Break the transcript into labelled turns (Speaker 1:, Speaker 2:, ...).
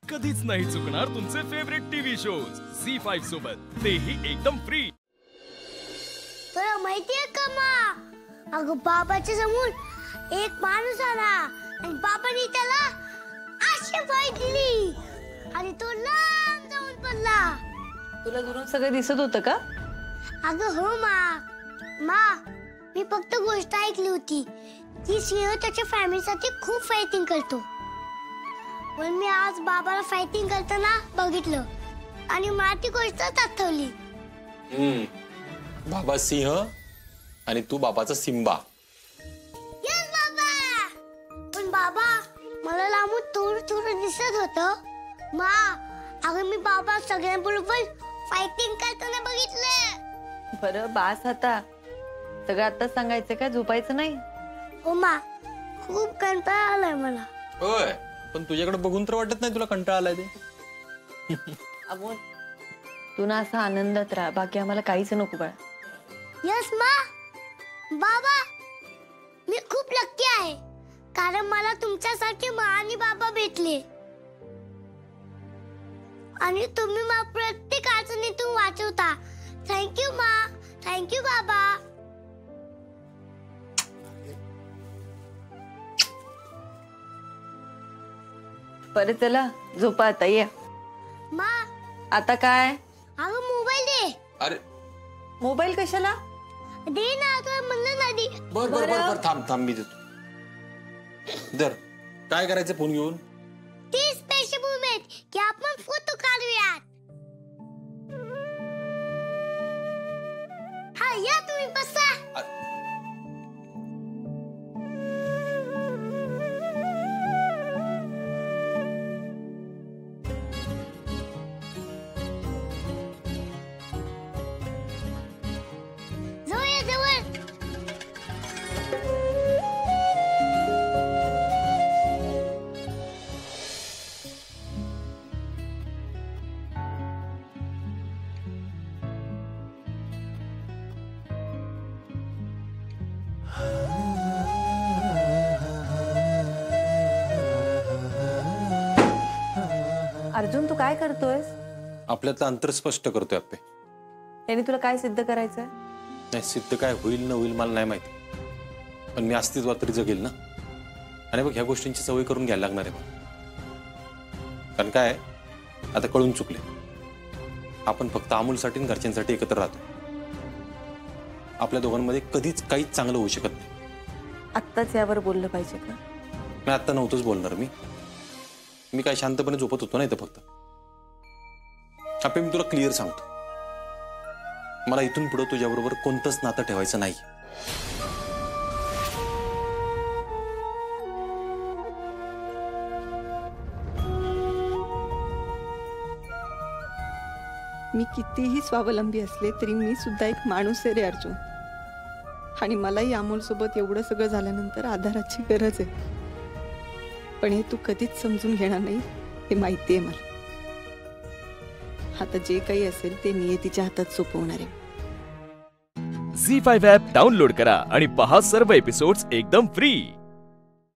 Speaker 1: कधीच नाही चुकणार तुमचे फेवरेट टीव्ही शोज झी5 सोबत, तेही एकदम फ्री।
Speaker 2: तुला माहितीये का मा, अगं बाबाच्या समोर एक माणूस आला आणि बाबांनी त्याला अशी फाय दिली आणि तो लांब जाऊन पडला।
Speaker 3: तुला दुरून सगळं दिसत होतं का?
Speaker 2: अगं हो मा, मी फक्त गोष्ट ऐकली होती की सिंह त्याच्या फॅमिलीसाठी खूप फायटिंग करतो, पण मी आज बाबाला फायटिंग करताना बघितलं आणि मला ती गोष्टच आठवली।
Speaker 4: बाबा सिंह आणि तू बाबाचा सिम्बा।
Speaker 2: यस बाबा। पण बाबा मला लांबून थोडं दिसत होतं मा, अगं मी बाबा सगळ्यांबरोबर फायटिंग करताना बघितलं।
Speaker 3: बरं बास आता, सगळं आता सांगायचं का? झोपायचं नाही?
Speaker 2: हो मा, खूप कंटाळा आलाय मला।
Speaker 4: होय, पण तुझ्याकडे बघून तर वाटत नाही तुला कंटाळा आलाय ते।
Speaker 3: अमोल, तू ना असा आनंदात राहा, बाकी आम्हाला काहीच नको बाळा।
Speaker 2: यस मा। बाबा मी खूप लकी आहे, कारण मला तुमच्यासारखे मा आणि बाबा भेटले आणि तुम्ही मला प्रत्येक अडचणीतून वाचवता। थँक्यू मा, थँक्यू बाबा।
Speaker 3: बरं चला झोपा आता, ये।
Speaker 2: मा
Speaker 3: आता काय?
Speaker 2: अगं मोबाईल दे।
Speaker 4: अरे
Speaker 3: मोबाईल कशाला?
Speaker 2: दे ना, तुला म्हणलं ना दे।
Speaker 4: बर बर बर बर, थांब मी देतो। दर काय करायचं फोन घेऊन?
Speaker 2: ती स्पेशल मोमेंट की आपण फोटो काढूयात। हा या तुम्ही बसा।
Speaker 3: अर्जुन, तू काय करतोयस?
Speaker 4: आपल्यातलं अंतर स्पष्ट करतोय आप्पे।
Speaker 3: याने तुला काय सिद्ध करायचंय?
Speaker 4: नाही, सिद्ध काय होईल न होईल मला नाही माहिती, पण मी अस्तित्वात तरी जगेल ना। आणि बघ, ह्या गोष्टींची सवय करून घ्यायला लागणार आहे मला। कारण काय, आता कळून चुकले, आपण फक्त अमूलसाठी आणि घरच्यांसाठी एकत्र राहतो। आपल्या दोघांमध्ये कधीच काहीच चांगलं होऊ शकत नाही।
Speaker 3: आत्ताच यावर बोललं पाहिजे का?
Speaker 4: मी आत्ता नव्हतंच बोलणार। मी काय शांतपणे झोपत होतो ना इथं फक्त। मी तुला क्लिअर सांगतो, मला इथून पुढे तुझ्याबरोबर कोणतंच नातं ठेवायचं नाही।
Speaker 5: मी कितीही स्वावलंबी असले तरी मी सुद्धा एक माणूस आहे रे अर्जुन, आणि मलाही अमोल सोबत एवढं सगळं झाल्यानंतर आधाराची गरज आहे। पण हे तू कधीच समजून घेणार नाही हे माहिती आहे मला। आता जे काही असेल ते नियतीच्या हातात सोपवणार आहे।
Speaker 1: झी5 ॲप डाउनलोड करा आणि पहा सर्व एपिसोड्स एकदम फ्री।